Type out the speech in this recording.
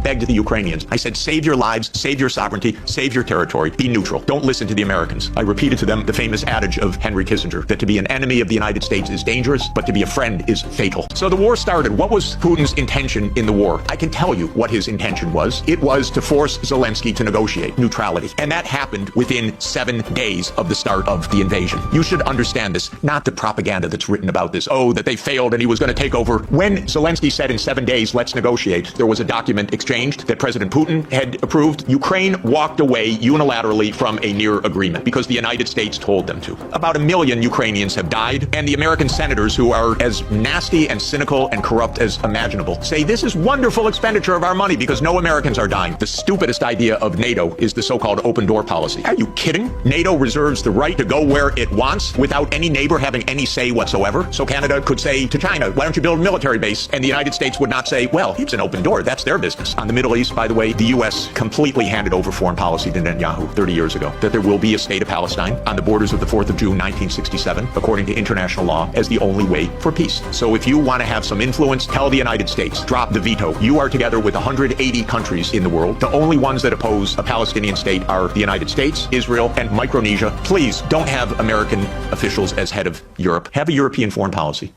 begged the Ukrainians. I said, save your lives, save your sovereignty, save your territory, be neutral. Don't listen to the Americans. I repeated to them the famous adage of Henry Kissinger, that to be an enemy of the United States is dangerous, but to be a friend is fatal. So the war started. What was Putin's intention in the war? I can tell you what his intention was. It was to force Zelensky to negotiate neutrality. And that happened within 7 days of the start of the invasion. You should understand this, not the propaganda that's written about this. Oh, that they failed and he was going to take over. When Zelensky said in 7 days, let's negotiate, there was a document exchanged that President Putin had approved. Ukraine walked away unilaterally from a near agreement because the United States told them to. About 1 million Ukrainians have died, and the American senators, who are as nasty and cynical and corrupt as imaginable, say this is wonderful expenditure of our money because no Americans are dying. The stupidest idea of NATO is the so-called open door policy. Are you kidding? NATO reserves the right to go where it wants without any neighbor having any say whatsoever. So Canada could say to China, why don't you build a military base? And the United States would not say, well, it's an open door. That's their business. On the Middle East, by the way, the U.S. completely handed over foreign policy to Netanyahu 30 years ago, that there will be a state of Palestine on the borders of the 4th of June, 1967, according to international law, as the only way for peace. So if you want to have some influence, tell the United States, drop the veto. You are together with 180 countries in the world. The only ones that oppose a Palestinian state are the United States, Israel, and Micronesia. Please don't have American officials as head of Europe. Have a European foreign policy.